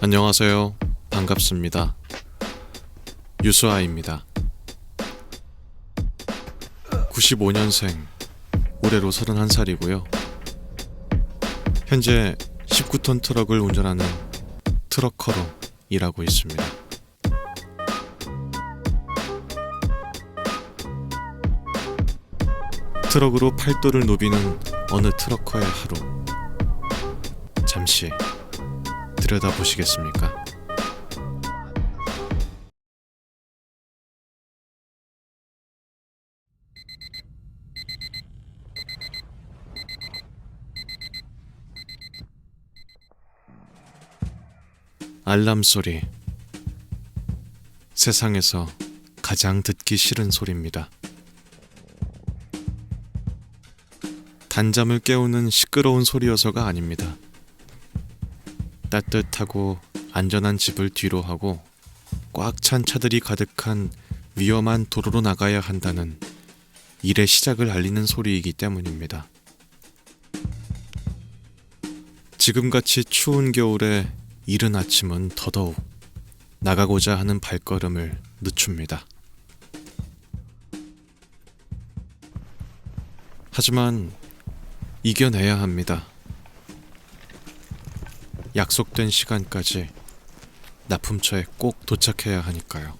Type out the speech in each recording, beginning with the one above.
안녕하세요. 반갑습니다. 유수아입니다. 95년생, 올해로 31살이고요. 현재 19톤 트럭을 운전하는 트럭커로 일하고 있습니다. 트럭으로 팔도를 누비는 어느 트럭커의 하루, 잠시 들여다보시겠습니까? 알람 소리, 세상에서 가장 듣기 싫은 소리입니다. 단잠을 깨우는 시끄러운 소리여서가 아닙니다. 따뜻하고 안전한 집을 뒤로 하고 꽉 찬 차들이 가득한 위험한 도로로 나가야 한다는 일의 시작을 알리는 소리이기 때문입니다. 지금같이 추운 겨울에 이른 아침은 더더욱 나가고자 하는 발걸음을 늦춥니다. 하지만 이겨내야 합니다. 약속된 시간까지 납품처에 꼭 도착해야 하니까요.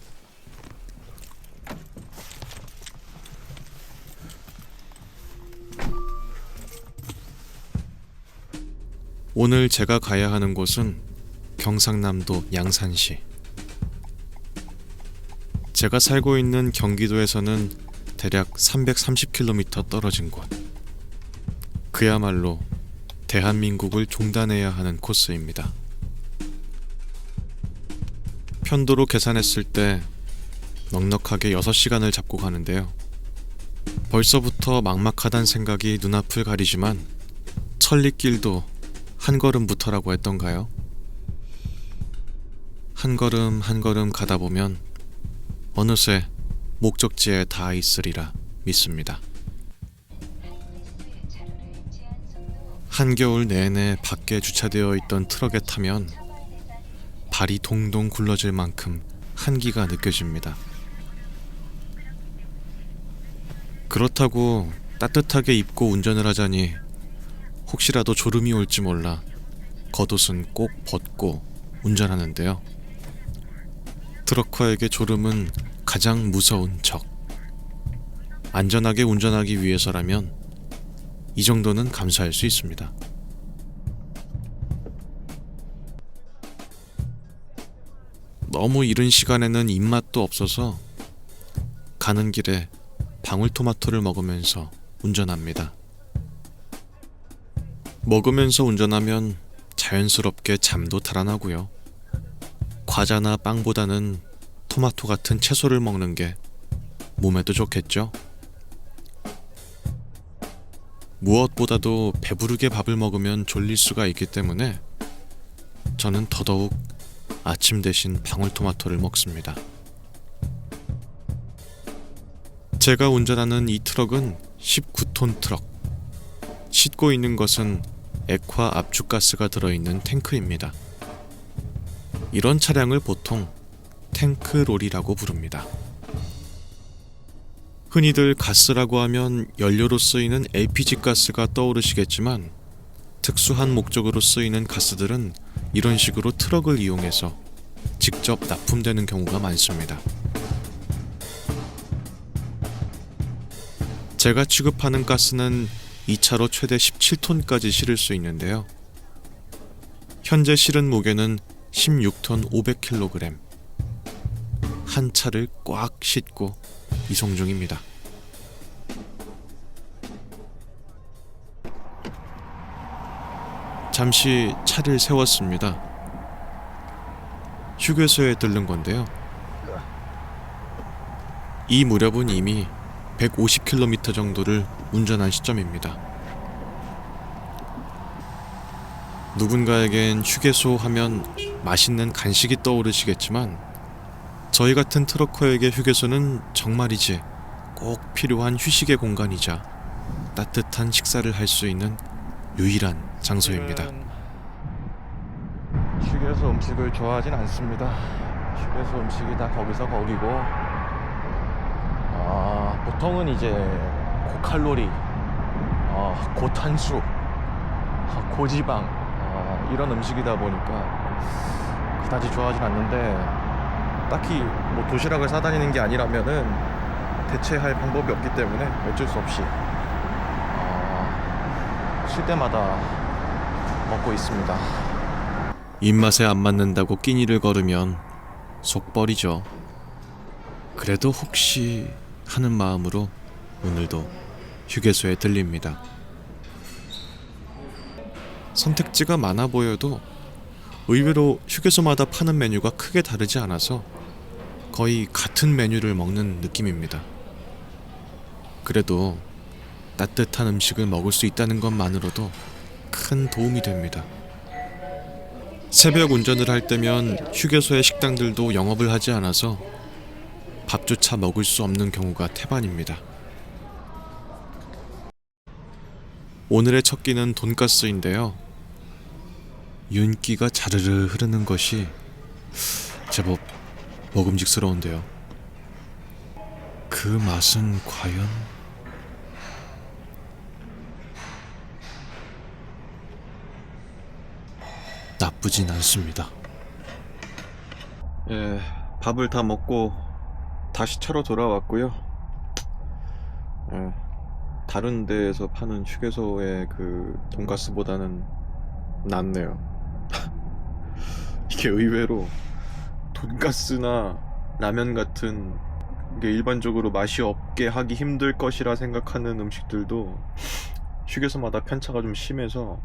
오늘 제가 가야 하는 곳은 경상남도 양산시. 제가 살고 있는 경기도에서는 대략 330km 떨어진 곳. 그야말로 대한민국을 종단해야 하는 코스입니다. 편도로 계산했을 때 넉넉하게 6시간을 잡고 가는데요. 벌써부터 막막하단 생각이 눈앞을 가리지만 천리길도 한 걸음부터라고 했던가요? 한 걸음 한 걸음 가다 보면 어느새 목적지에 닿아 있으리라 믿습니다. 한겨울 내내 밖에 주차되어 있던 트럭에 타면 발이 동동 굴러질 만큼 한기가 느껴집니다. 그렇다고 따뜻하게 입고 운전을 하자니 혹시라도 졸음이 올지 몰라 겉옷은 꼭 벗고 운전하는데요. 트럭커에게 졸음은 가장 무서운 적. 안전하게 운전하기 위해서라면 이 정도는 감수할 수 있습니다. 너무 이른 시간에는 입맛도 없어서 가는 길에 방울토마토를 먹으면서 운전합니다. 먹으면서 운전하면 자연스럽게 잠도 달아나고요. 과자나 빵보다는 토마토 같은 채소를 먹는 게 몸에도 좋겠죠? 무엇보다도 배부르게 밥을 먹으면 졸릴 수가 있기 때문에 저는 더더욱 아침 대신 방울토마토를 먹습니다. 제가 운전하는 이 트럭은 19톤 트럭. 싣고 있는 것은 액화 압축가스가 들어있는 탱크입니다. 이런 차량을 보통 탱크롤이라고 부릅니다. 흔히들 가스라고 하면 연료로 쓰이는 LPG 가스가 떠오르시겠지만 특수한 목적으로 쓰이는 가스들은 이런 식으로 트럭을 이용해서 직접 납품되는 경우가 많습니다. 제가 취급하는 가스는 2차로 최대 17톤까지 실을 수 있는데요. 현재 실은 무게는 16톤 500kg. 한 차를 꽉 싣고 이송 중입니다. 잠시 차를 세웠습니다. 휴게소에 들른 건데요. 이 무렵은 이미 150km 정도를 운전한 시점입니다. 누군가에겐 휴게소 하면 맛있는 간식이 떠오르시겠지만 저희 같은 트럭커에게 휴게소는 정말이지 꼭 필요한 휴식의 공간이자 따뜻한 식사를 할 수 있는 유일한 장소입니다. 휴게소 음식을 좋아하진 않습니다. 휴게소 음식이 다 거기서 거기고, 보통은 이제 고칼로리, 고탄수, 고지방, 이런 음식이다 보니까 그다지 좋아하진 않는데, 딱히 뭐 도시락을 싸다니는 게 아니라면은 대체할 방법이 없기 때문에 어쩔 수 없이 쉴 때마다 먹고 있습니다. 입맛에 안 맞는다고 끼니를 걸으면 속벌이죠. 그래도 혹시 하는 마음으로 오늘도 휴게소에 들립니다. 선택지가 많아 보여도 의외로 휴게소마다 파는 메뉴가 크게 다르지 않아서 거의 같은 메뉴를 먹는 느낌입니다. 그래도 따뜻한 음식을 먹을 수 있다는 것만으로도 큰 도움이 됩니다. 새벽 운전을 할 때면 휴게소의 식당들도 영업을 하지 않아서 밥조차 먹을 수 없는 경우가 태반입니다. 오늘의 첫 끼는 돈가스인데요. 윤기가 자르르 흐르는 것이 제법 먹음직스러운데요. 그 맛은 과연? 나쁘진 않습니다. 예, 밥을 다 먹고 다시 차로 돌아왔고요. 다른 데에서 파는 휴게소의 그 돈가스보다는 낫네요. 이게 의외로 돈가스나 라면 같은 게 일반적으로 맛이 없게 하기 힘들 것이라 생각하는 음식들도 휴게소마다 편차가 좀 심해서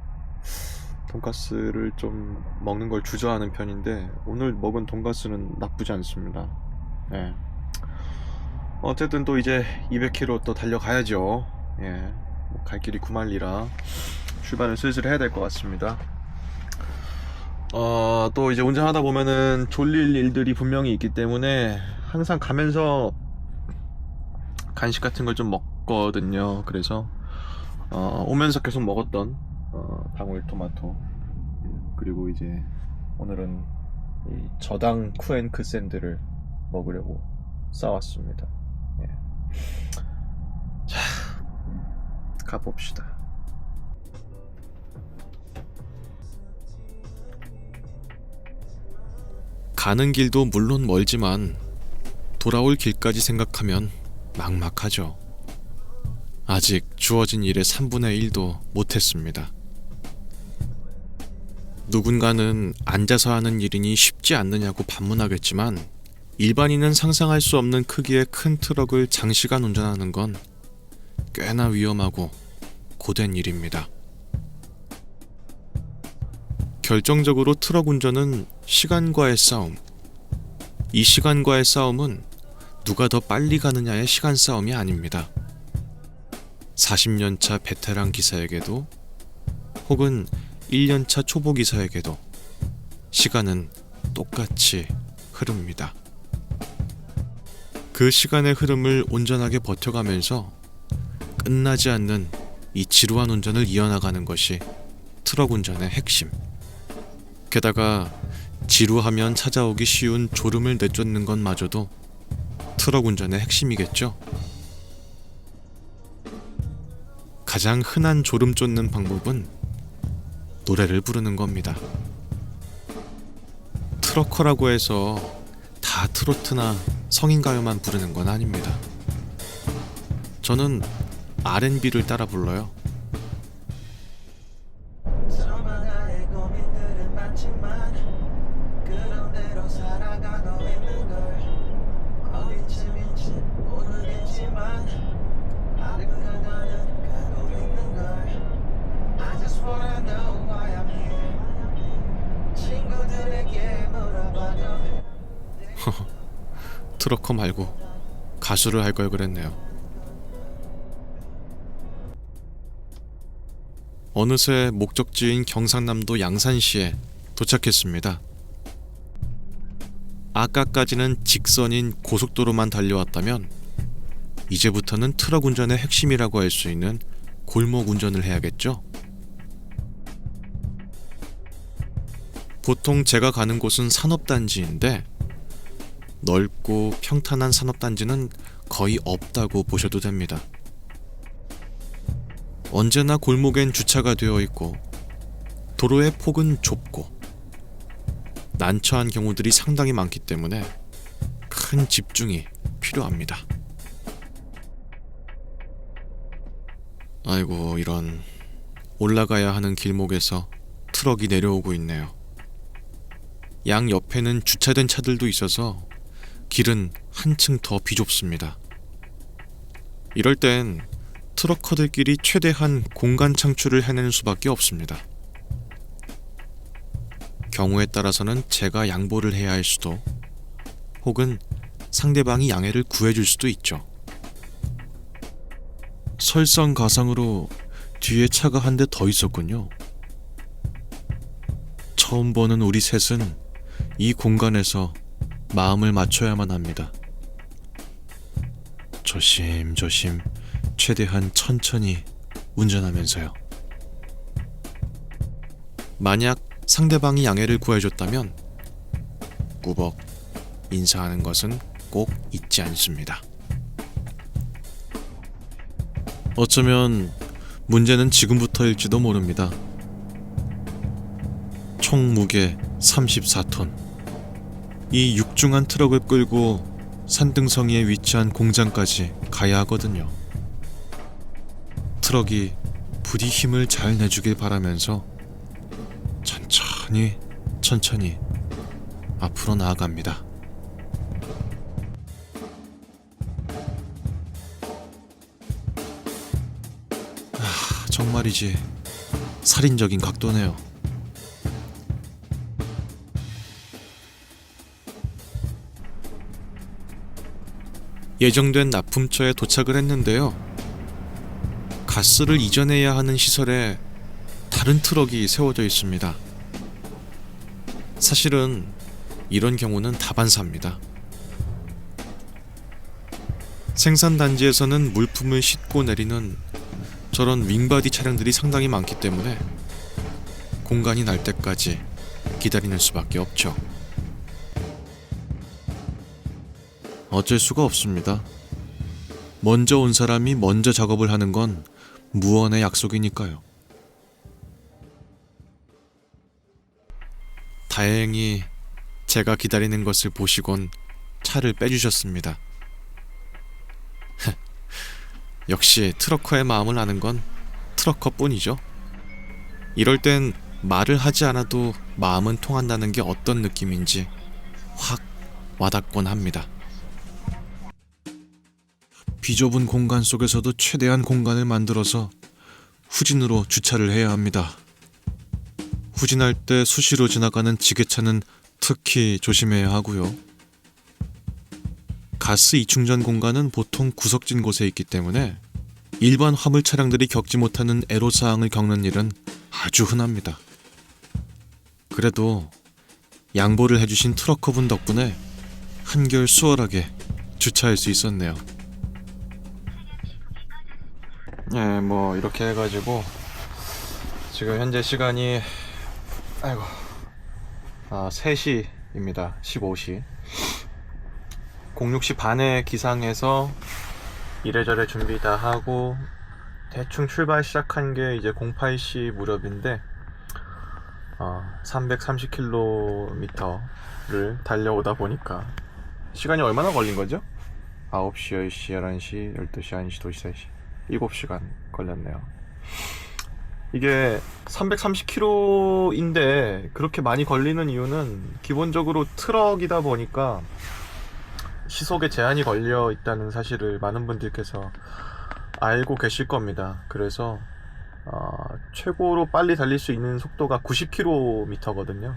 돈가스를 좀 먹는 걸 주저하는 편인데, 오늘 먹은 돈가스는 나쁘지 않습니다. 예. 어쨌든 또 이제 200km 또 달려가야죠. 예. 갈 길이 구만리라 출발을 슬슬 해야 될 것 같습니다. 또 이제 운전하다 보면은 졸릴 일들이 분명히 있기 때문에 항상 가면서 간식 같은 걸 좀 먹거든요. 그래서 오면서 계속 먹었던 방울토마토, 그리고 이제 오늘은 이 저당 쿠앤크 샌드를 먹으려고 싸왔습니다. 예. 자, 가봅시다. 가는 길도 물론 멀지만 돌아올 길까지 생각하면 막막하죠. 아직 주어진 일의 3분의 1도 못했습니다. 누군가는 앉아서 하는 일이니 쉽지 않느냐고 반문하겠지만, 일반인은 상상할 수 없는 크기의 큰 트럭을 장시간 운전하는 건 꽤나 위험하고 고된 일입니다. 결정적으로 트럭 운전은 시간과의 싸움. 이 시간과의 싸움은 누가 더 빨리 가느냐의 시간 싸움이 아닙니다. 40년차 베테랑 기사에게도 혹은 1년차 초보 기사에게도 시간은 똑같이 흐릅니다. 그 시간의 흐름을 온전하게 버텨가면서 끝나지 않는 이 지루한 운전을 이어나가는 것이 트럭 운전의 핵심. 게다가 지루하면 찾아오기 쉬운 졸음을 내쫓는 것마저도 트럭 운전의 핵심이겠죠. 가장 흔한 졸음 쫓는 방법은 노래를 부르는 겁니다. 트럭커라고 해서 다 트로트나 성인가요만 부르는 건 아닙니다. 저는 R&B를 따라 불러요. 트럭커 말고 가수를 할 걸 그랬네요. 어느새 목적지인 경상남도 양산시에 도착했습니다. 아까까지는 직선인 고속도로만 달려왔다면 이제부터는 트럭 운전의 핵심이라고 할 수 있는 골목 운전을 해야겠죠? 보통 제가 가는 곳은 산업단지인데 넓고 평탄한 산업단지는 거의 없다고 보셔도 됩니다. 언제나 골목엔 주차가 되어 있고 도로의 폭은 좁고 난처한 경우들이 상당히 많기 때문에 큰 집중이 필요합니다. 아이고, 이런. 올라가야 하는 길목에서 트럭이 내려오고 있네요. 양 옆에는 주차된 차들도 있어서 길은 한층 더 비좁습니다. 이럴 땐 트럭커들끼리 최대한 공간 창출을 해내는 수밖에 없습니다. 경우에 따라서는 제가 양보를 해야 할 수도, 혹은 상대방이 양해를 구해줄 수도 있죠. 설상가상으로 뒤에 차가 한 대 더 있었군요. 처음 보는 우리 셋은 이 공간에서 마음을 맞춰야만 합니다. 조심조심, 최대한 천천히 운전하면서요. 만약 상대방이 양해를 구해줬다면 꾸벅 인사하는 것은 꼭 잊지 않습니다. 어쩌면 문제는 지금부터일지도 모릅니다. 총 무게 34톤. 이 육중한 트럭을 끌고 산등성이에 위치한 공장까지 가야 하거든요. 트럭이 부디 힘을 잘 내주길 바라면서 천천히 앞으로 나아갑니다. 정말이지 살인적인 각도네요. 예정된 납품처에 도착을 했는데요. 가스를 이전해야 하는 시설에 다른 트럭이 세워져 있습니다. 사실은 이런 경우는 다반사입니다. 생산단지에서는 물품을 싣고 내리는 저런 윙바디 차량들이 상당히 많기 때문에 공간이 날 때까지 기다리는 수밖에 없죠. 어쩔 수가 없습니다. 먼저 온 사람이 먼저 작업을 하는 건 무언의 약속이니까요. 다행히 제가 기다리는 것을 보시곤 차를 빼주셨습니다. 역시 트럭커의 마음을 아는 건 트럭커뿐이죠. 이럴 땐 말을 하지 않아도 마음은 통한다는 게 어떤 느낌인지 확 와닿곤 합니다. 비좁은 공간 속에서도 최대한 공간을 만들어서 후진으로 주차를 해야 합니다. 후진할 때 수시로 지나가는 지게차는 특히 조심해야 하고요. 가스 이충전 공간은 보통 구석진 곳에 있기 때문에 일반 화물 차량들이 겪지 못하는 애로사항을 겪는 일은 아주 흔합니다. 그래도 양보를 해주신 트럭커분 덕분에 한결 수월하게 주차할 수 있었네요. 네, 뭐 이렇게 해가지고 지금 현재 시간이 3시입니다. 15시 06시 반에 기상해서 이래저래 준비 다 하고 대충 출발 시작한 게 이제 08시 무렵인데 330km를 달려오다 보니까 시간이 얼마나 걸린 거죠? 9시, 10시, 11시, 12시, 1시, 2시, 3시 7시간 걸렸네요. 이게 330km인데 그렇게 많이 걸리는 이유는 기본적으로 트럭이다 보니까 시속에 제한이 걸려 있다는 사실을 많은 분들께서 알고 계실 겁니다. 그래서 최고로 빨리 달릴 수 있는 속도가 90km거든요.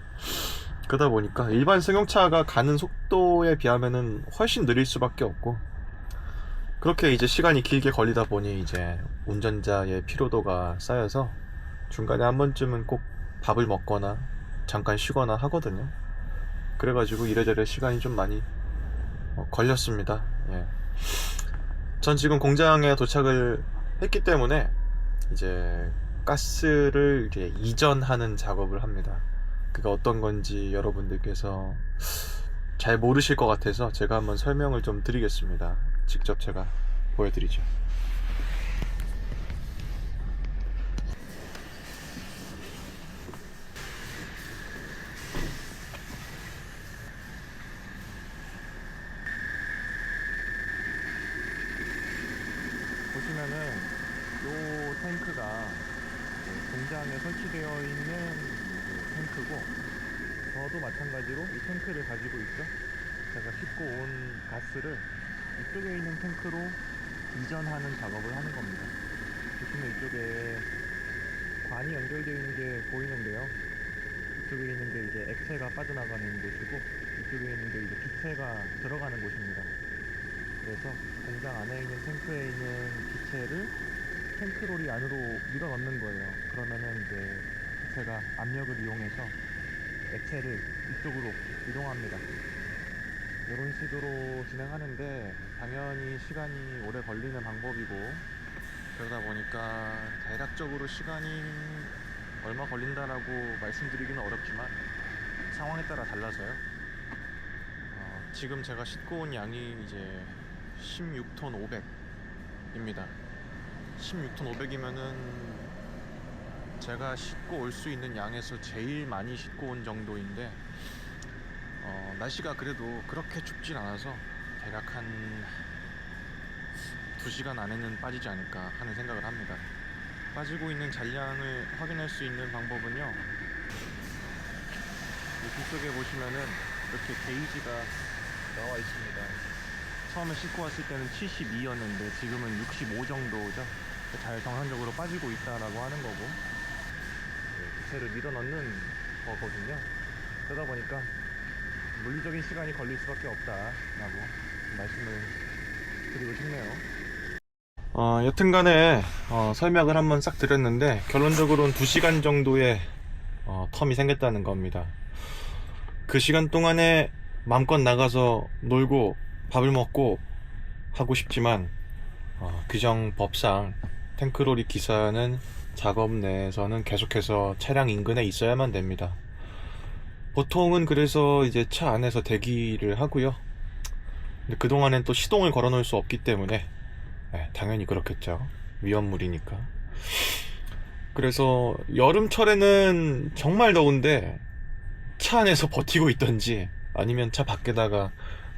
그러다 보니까 일반 승용차가 가는 속도에 비하면은 훨씬 느릴 수밖에 없고, 그렇게 이제 시간이 길게 걸리다 보니 이제 운전자의 피로도가 쌓여서 중간에 한 번쯤은 꼭 밥을 먹거나 잠깐 쉬거나 하거든요. 그래가지고 이래저래 시간이 좀 많이 걸렸습니다. 예. 전 지금 공장에 도착을 했기 때문에 이제 가스를 이제 이전하는 작업을 합니다. 그게 어떤 건지 여러분들께서 잘 모르실 것 같아서 제가 한번 설명을 좀 드리겠습니다. 직접 제가 보여드리죠. 보시면은 이 탱크가 공장에 설치되어 있는 탱크고, 저도 마찬가지로 이 탱크를 가지고 있죠. 제가 싣고 온 가스를 이쪽에 있는 탱크로 이전하는 작업을 하는 겁니다. 보시면 이쪽에 관이 연결되어 있는 게 보이는데요. 이쪽에 있는 게 이제 액체가 빠져나가는 곳이고, 이쪽에 있는 게 이제 기체가 들어가는 곳입니다. 그래서 공장 안에 있는 탱크에 있는 기체를 탱크롤이 안으로 밀어 넣는 거예요. 그러면은 이제 기체가 압력을 이용해서 액체를 이쪽으로 이동합니다. 이런 식으로 진행하는데 당연히 시간이 오래 걸리는 방법이고, 그러다 보니까 대략적으로 시간이 얼마 걸린다라고 말씀드리기는 어렵지만 상황에 따라 달라서요. 지금 제가 싣고 온 양이 이제 16톤 500입니다. 16톤 500이면은 제가 싣고 올 수 있는 양에서 제일 많이 싣고 온 정도인데, 날씨가 그래도 그렇게 춥진 않아서 대략 한 2시간 안에는 빠지지 않을까 하는 생각을 합니다. 빠지고 있는 잔량을 확인할 수 있는 방법은요, 이 뒤쪽에 보시면은 이렇게 게이지가 나와 있습니다. 처음에 싣고 왔을 때는 72였는데 지금은 65 정도죠. 잘 정상적으로 빠지고 있다라고 하는 거고, 기체를 밀어 넣는 거거든요. 그러다 보니까 물리적인 시간이 걸릴 수밖에 없다라고 말씀을 드리고 싶네요. 여튼간에 설명을 한번 싹 드렸는데, 결론적으로는 2시간 정도의 텀이 생겼다는 겁니다. 그 시간 동안에 마음껏 나가서 놀고 밥을 먹고 하고 싶지만, 규정법상 탱크로리 기사는 작업 내에서는 계속해서 차량 인근에 있어야만 됩니다. 보통은 그래서 이제 차 안에서 대기를 하고요. 근데 그동안엔 또 시동을 걸어 놓을 수 없기 때문에, 당연히 그렇겠죠. 위험물이니까. 그래서 여름철에는 정말 더운데 차 안에서 버티고 있던지, 아니면 차 밖에다가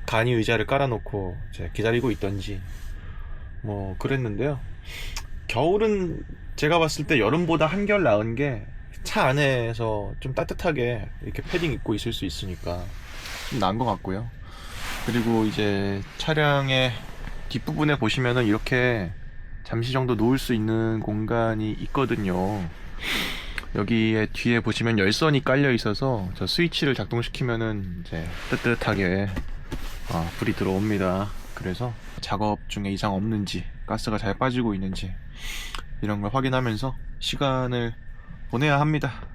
간이 의자를 깔아놓고 이제 기다리고 있던지 뭐 그랬는데요. 겨울은 제가 봤을 때 여름보다 한결 나은 게, 차 안에서 좀 따뜻하게 이렇게 패딩 입고 있을 수 있으니까 좀 나은 것 같고요. 그리고 이제 차량의 뒷부분에 보시면은 이렇게 잠시 정도 놓을 수 있는 공간이 있거든요. 여기에 뒤에 보시면 열선이 깔려 있어서 저 스위치를 작동시키면은 이제 뜨뜻하게 불이 들어옵니다. 그래서 작업 중에 이상 없는지, 가스가 잘 빠지고 있는지 이런 걸 확인하면서 시간을 보내야 합니다.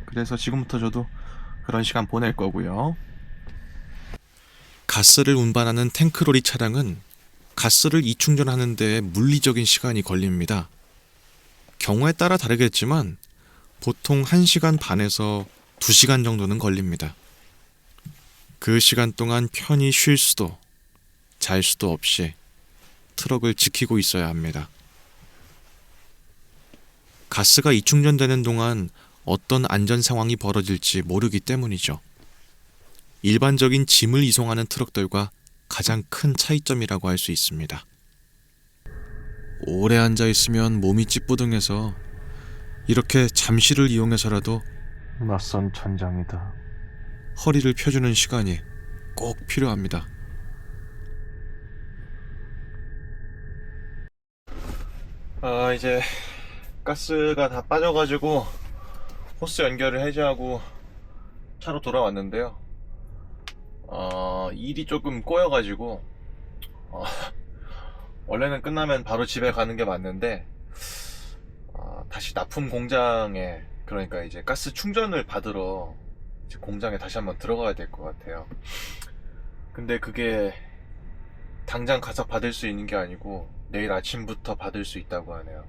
그래서 지금부터 저도 그런 시간 보낼 거고요. 가스를 운반하는 탱크로리 차량은 가스를 이충전하는 데 물리적인 시간이 걸립니다. 경우에 따라 다르겠지만 보통 1시간 반에서 2시간 정도는 걸립니다. 그 시간 동안 편히 쉴 수도 잘 수도 없이 트럭을 지키고 있어야 합니다. 가스가 이충전되는 동안 어떤 안전 상황이 벌어질지 모르기 때문이죠. 일반적인 짐을 이송하는 트럭들과 가장 큰 차이점이라고 할 수 있습니다. 오래 앉아 있으면 몸이 찌뿌둥해서 이렇게 잠시를 이용해서라도 낯선 천장이다, 허리를 펴주는 시간이 꼭 필요합니다. 이제 가스가 다 빠져가지고 호스 연결을 해제하고 차로 돌아왔는데요. 일이 조금 꼬여가지고 원래는 끝나면 바로 집에 가는 게 맞는데, 다시 납품 공장에, 그러니까 이제 가스 충전을 받으러 이제 공장에 다시 한번 들어가야 될 것 같아요. 근데 그게 당장 가서 받을 수 있는 게 아니고 내일 아침부터 받을 수 있다고 하네요.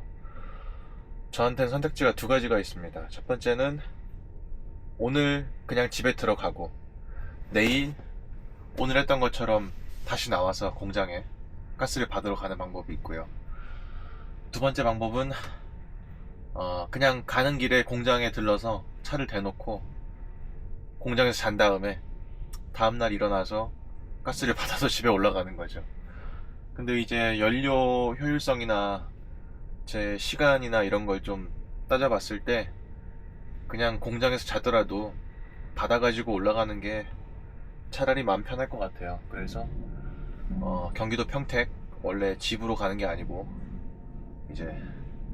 저한테는 선택지가 2가지가 있습니다. 첫 번째는 오늘 그냥 집에 들어가고 내일 오늘 했던 것처럼 다시 나와서 공장에 가스를 받으러 가는 방법이 있고요. 두 번째 방법은 그냥 가는 길에 공장에 들러서 차를 대놓고 공장에서 잔 다음에 다음날 일어나서 가스를 받아서 집에 올라가는 거죠. 근데 이제 연료 효율성이나 제 시간이나 이런 걸 좀 따져봤을 때 그냥 공장에서 자더라도 받아가지고 올라가는 게 차라리 마음 편할 것 같아요. 그래서 경기도 평택 원래 집으로 가는 게 아니고 이제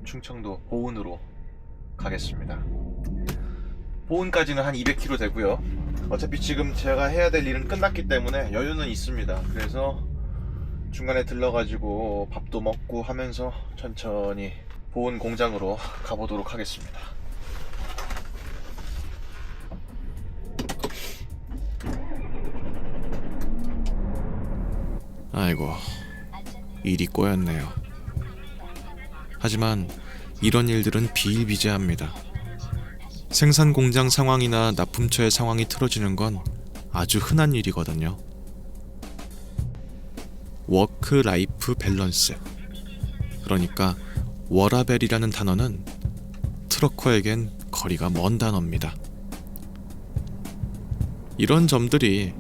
충청도 보은으로 가겠습니다. 보은까지는 한 200km 되고요. 어차피 지금 제가 해야 될 일은 끝났기 때문에 여유는 있습니다. 그래서 중간에 들러가지고 밥도 먹고 하면서 천천히 보은 공장으로 가보도록 하겠습니다. 아이고, 일이 꼬였네요. 하지만 이런 일들은 비일비재합니다. 생산 공장 상황이나 납품처의 상황이 틀어지는 건 아주 흔한 일이거든요. 워크 라이프 밸런스, 그러니까 워라밸이라는 단어는 트러커에겐 거리가 먼 단어입니다. 이런 점들이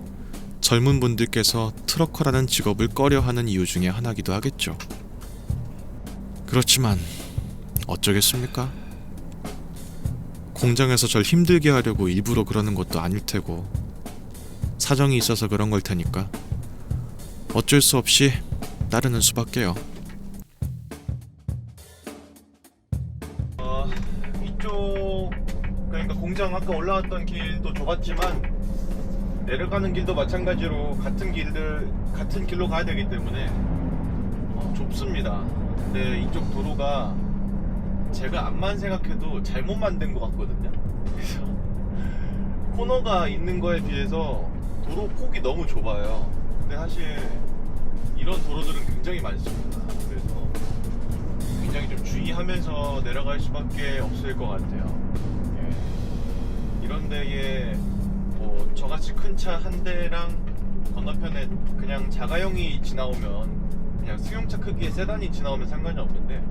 젊은 분들께서 트러커라는 직업을 꺼려하는 이유 중에 하나기도 하겠죠. 그렇지만 어쩌겠습니까? 공장에서 절 힘들게 하려고 일부러 그러는 것도 아닐 테고 사정이 있어서 그런 걸 테니까 어쩔 수 없이 따르는 수밖에요. 이쪽 그러니까 공장 아까 올라왔던 길도 좁았지만 내려가는 길도 마찬가지로 같은 길로 가야 되기 때문에 좁습니다. 근데 이쪽 도로가 제가 앞만 생각해도 잘못 만든 것 같거든요. 그래서 코너가 있는 거에 비해서 도로 폭이 너무 좁아요. 근데 사실 이런 도로들은 굉장히 많습니다. 그래서 굉장히 좀 주의하면서 내려갈 수밖에 없을 것 같아요. 예. 이런 데에 뭐 저같이 큰 차 한 대랑 건너편에 그냥 자가용이 지나오면, 그냥 승용차 크기의 세단이 지나오면 상관이 없는데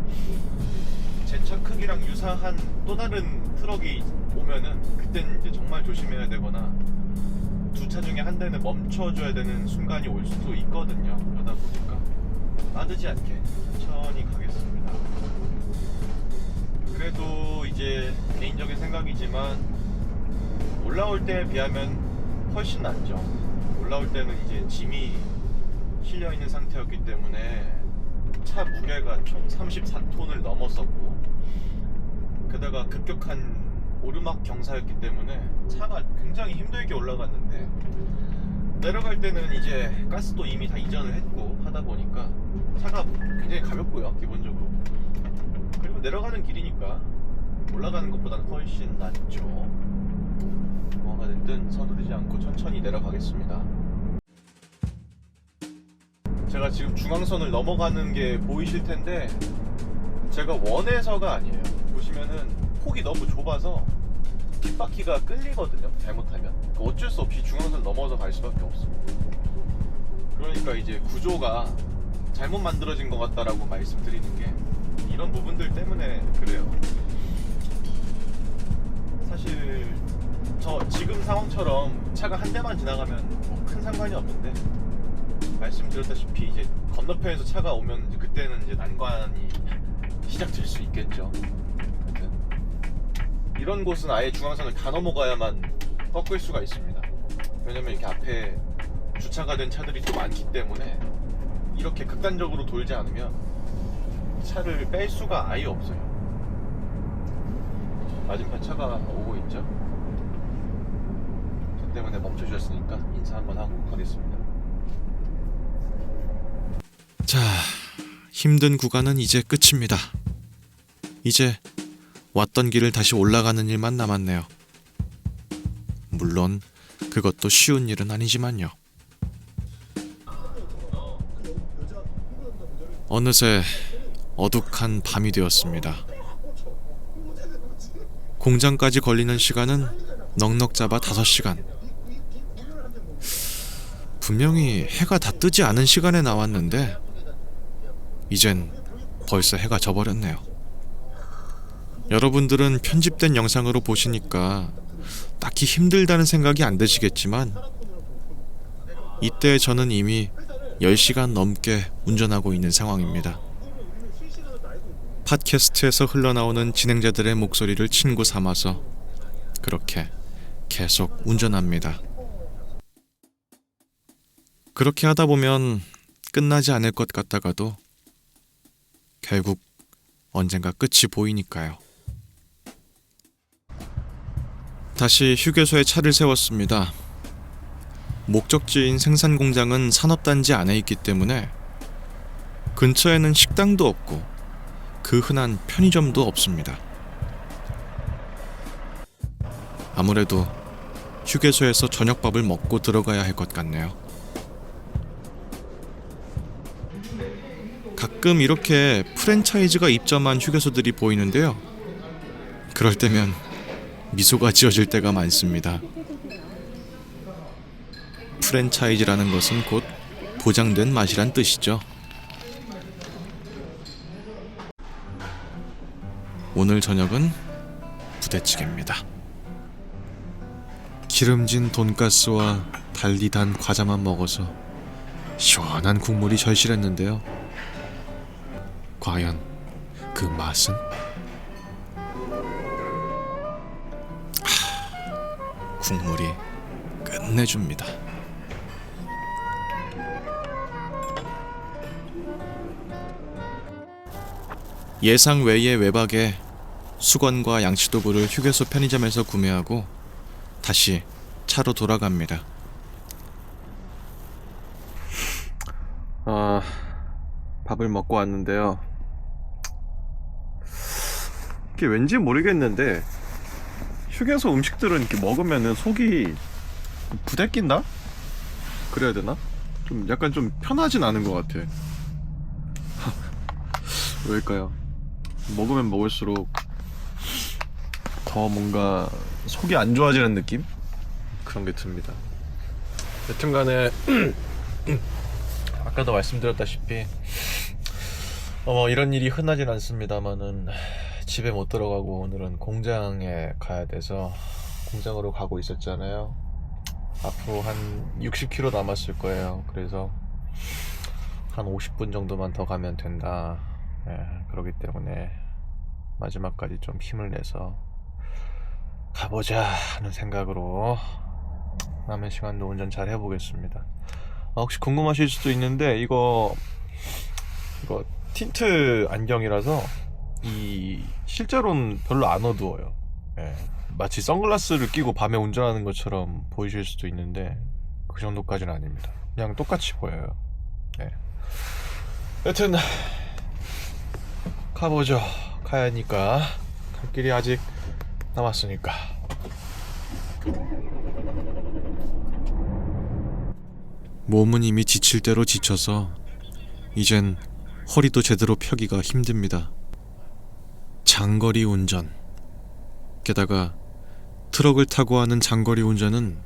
제 차 크기랑 유사한 또 다른 트럭이 오면은 그땐 이제 정말 조심해야 되거나 두 차 중에 한 대는 멈춰줘야 되는 순간이 올 수도 있거든요. 그러다 보니까 빠르지 않게 천천히 가겠습니다. 그래도 이제 개인적인 생각이지만 올라올 때에 비하면 훨씬 낫죠. 올라올 때는 이제 짐이 실려있는 상태였기 때문에 차 무게가 총 34톤을 넘었었고, 게다가 급격한 오르막 경사였기 때문에 차가 굉장히 힘들게 올라갔는데, 내려갈 때는 이제 가스도 이미 다 이전을 했고 하다 보니까 차가 굉장히 가볍고요, 기본적으로. 그리고 내려가는 길이니까 올라가는 것보다는 훨씬 낫죠. 뭐가 됐든 서두르지 않고 천천히 내려가겠습니다. 제가 지금 중앙선을 넘어가는 게 보이실 텐데 제가 원해서가 아니에요. 보시면은 폭이 너무 좁아서 뒷바퀴가 끌리거든요, 잘못하면. 어쩔 수 없이 중앙선을 넘어서 갈 수밖에 없습니다. 그러니까 이제 구조가 잘못 만들어진 것 같다라고 말씀드리는 게 이런 부분들 때문에 그래요. 사실 저 지금 상황처럼 차가 한 대만 지나가면 뭐 큰 상관이 없는데, 말씀드렸다시피 이제 건너편에서 차가 오면 이제 그때는 이제 난관이 시작될 수 있겠죠. 하여튼 이런 곳은 아예 중앙선을 다 넘어가야만 꺾을 수가 있습니다. 왜냐면 이렇게 앞에 주차가 된 차들이 또 많기 때문에 이렇게 극단적으로 돌지 않으면 차를 뺄 수가 아예 없어요. 맞은편 차가 오고 있죠. 저 때문에 멈춰주셨으니까 인사 한번 하고 가겠습니다. 자, 힘든 구간은 이제 끝입니다. 이제 왔던 길을 다시 올라가는 일만 남았네요. 물론 그것도 쉬운 일은 아니지만요. 어느새 어둑한 밤이 되었습니다. 공장까지 걸리는 시간은 넉넉 잡아 5시간. 분명히 해가 다 뜨지 않은 시간에 나왔는데 이젠 벌써 해가 져버렸네요. 여러분들은 편집된 영상으로 보시니까 딱히 힘들다는 생각이 안 드시겠지만 이때 저는 이미 10시간 넘게 운전하고 있는 상황입니다. 팟캐스트에서 흘러나오는 진행자들의 목소리를 친구 삼아서 그렇게 계속 운전합니다. 그렇게 하다 보면 끝나지 않을 것 같다가도 결국 언젠가 끝이 보이니까요. 다시 휴게소에 차를 세웠습니다. 목적지인 생산공장은 산업단지 안에 있기 때문에 근처에는 식당도 없고 그 흔한 편의점도 없습니다. 아무래도 휴게소에서 저녁밥을 먹고 들어가야 할 것 같네요. 가끔 이렇게 프랜차이즈가 입점한 휴게소들이 보이는데요. 그럴 때면 미소가 지어질 때가 많습니다. 프랜차이즈라는 것은 곧 보장된 맛이란 뜻이죠. 오늘 저녁은 부대찌개입니다. 기름진 돈가스와 달리 단 과자만 먹어서 시원한 국물이 절실했는데요. 과연 그 맛은? 국물이 끝내줍니다. 예상 외의 외박에 수건과 양치도구를 휴게소 편의점에서 구매하고 다시 차로 돌아갑니다. 밥을 먹고 왔는데요. 이게 왠지 모르겠는데 휴게소 음식들은 이렇게 먹으면은 속이 부대낀다? 그래야 되나? 좀 약간 좀 편하진 않은 것 같아. 왜일까요? 먹으면 먹을수록 더 뭔가 속이 안 좋아지는 느낌? 그런 게 듭니다. 여튼간에 아까도 말씀드렸다시피 이런 일이 흔하진 않습니다만은 집에 못 들어가고 오늘은 공장에 가야 돼서 공장으로 가고 있었잖아요. 앞으로 한 60km 남았을 거예요. 그래서 한 50분 정도만 더 가면 된다. 그러기 때문에 마지막까지 좀 힘을 내서 가보자 하는 생각으로 남은 시간도 운전 잘 해보겠습니다. 혹시 궁금하실 수도 있는데 이거 틴트 안경이라서 실제로는 별로 안 어두워요. 마치 선글라스를 끼고 밤에 운전하는 것처럼 보이실 수도 있는데 그 정도까지는 아닙니다. 그냥 똑같이 보여요. 여튼 가보죠. 가야 하니까 갈 길이 아직 남았으니까. 몸은 이미 지칠 대로 지쳐서 이젠 허리도 제대로 펴기가 힘듭니다. 장거리 운전, 게다가 트럭을 타고 하는 장거리 운전은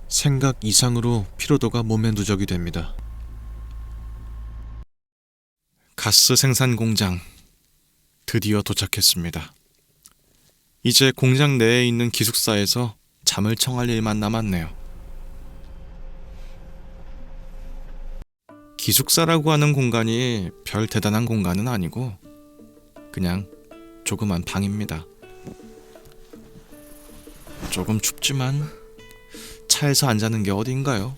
생각 이상으로 피로도가 몸에 누적이 됩니다. 가스 생산 공장 드디어 도착했습니다. 이제 공장 내에 있는 기숙사에서 잠을 청할 일만 남았네요. 기숙사라고 하는 공간이 별 대단한 공간은 아니고 그냥 조그만 방입니다. 조금 춥지만 차에서 안 자는 게 어딘가요?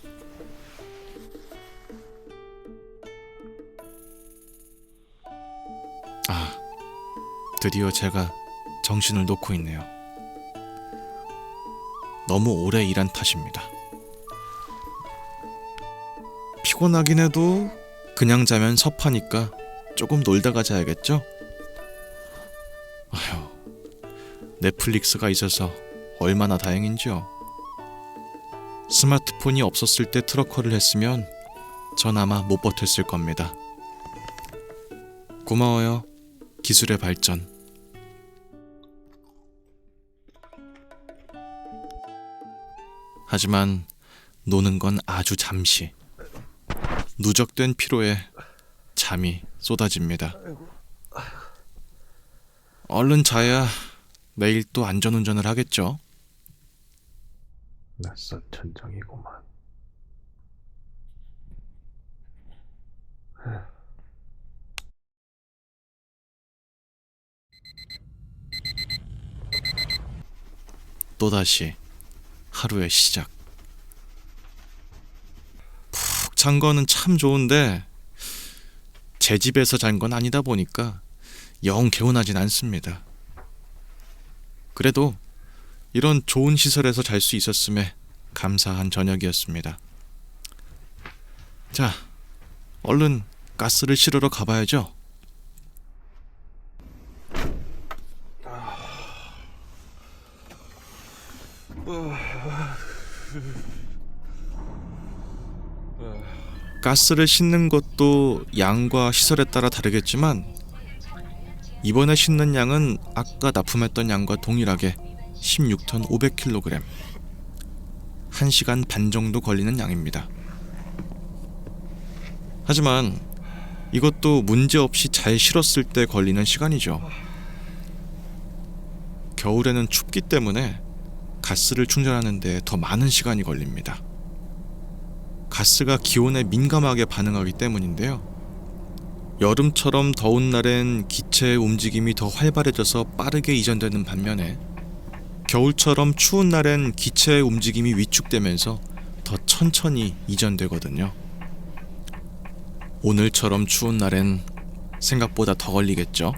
드디어 제가 정신을 놓고 있네요. 너무 오래 일한 탓입니다. 피곤하긴 해도 그냥 자면 섭하니까 조금 놀다가 자야겠죠? 아휴, 넷플릭스가 있어서 얼마나 다행인지요. 스마트폰이 없었을 때 트럭커를 했으면 전 아마 못 버텼을 겁니다. 고마워요, 기술의 발전. 하지만 노는 건 아주 잠시. 누적된 피로에 잠이 쏟아집니다. 얼른 자야 내일 또 안전운전을 하겠죠. 낯선 천장이구만. 또다시 하루의 시작. 푹 잔 거는 참 좋은데 제 집에서 잔 건 아니다 보니까 영 개운하진 않습니다. 그래도 이런 좋은 시설에서 잘 수 있었음에 감사한 저녁이었습니다. 자, 얼른 가스를 실으러 가봐야죠. 가스를 싣는 것도 양과 시설에 따라 다르겠지만 이번에 싣는 양은 아까 납품했던 양과 동일하게 16톤 500kg, 1시간 반 정도 걸리는 양입니다. 하지만 이것도 문제없이 잘 실었을 때 걸리는 시간이죠. 겨울에는 춥기 때문에 가스를 충전하는 데 더 많은 시간이 걸립니다. 가스가 기온에 민감하게 반응하기 때문인데요. 여름처럼 더운 날엔 기체의 움직임이 더 활발해져서 빠르게 이전되는 반면에 겨울처럼 추운 날엔 기체의 움직임이 위축되면서 더 천천히 이전되거든요. 오늘처럼 추운 날엔 생각보다 더 걸리겠죠?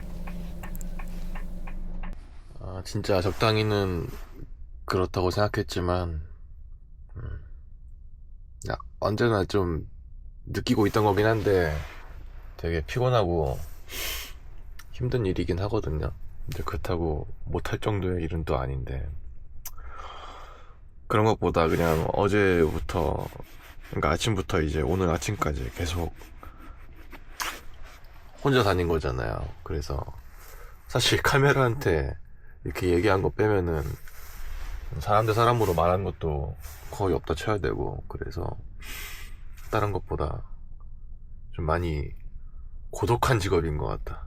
진짜 적당히는 그렇다고 생각했지만 언제나 좀 느끼고 있던 거긴 한데 되게 피곤하고 힘든 일이긴 하거든요. 근데 그렇다고 못할 정도의 일은 또 아닌데, 그런 것보다 그냥 어제부터, 그러니까 아침부터 이제 오늘 아침까지 계속 혼자 다닌 거잖아요. 그래서 사실 카메라한테 이렇게 얘기한 거 빼면은 사람 대 사람으로 말한 것도 거의 없다 쳐야 되고, 그래서 다른 것보다 좀 많이 고독한 직업인 것 같다.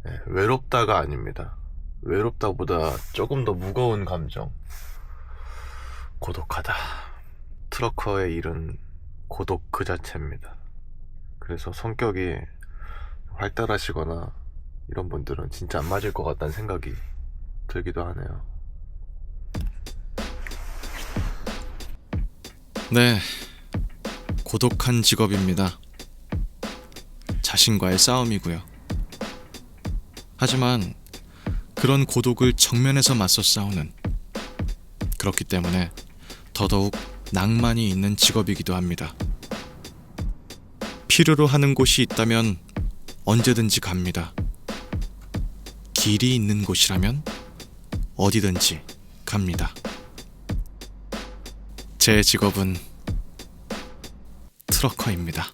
네, 외롭다가 아닙니다. 외롭다보다 조금 더 무거운 감정, 고독하다. 트러커의 일은 고독 그 자체입니다. 그래서 성격이 활달하시거나 이런 분들은 진짜 안 맞을 것 같다는 생각이 들기도 하네요. 네, 고독한 직업입니다. 자신과의 싸움이고요. 하지만 그런 고독을 정면에서 맞서 싸우는, 그렇기 때문에 더더욱 낭만이 있는 직업이기도 합니다. 필요로 하는 곳이 있다면 언제든지 갑니다. 길이 있는 곳이라면 어디든지 갑니다. 제 직업은 트러커입니다.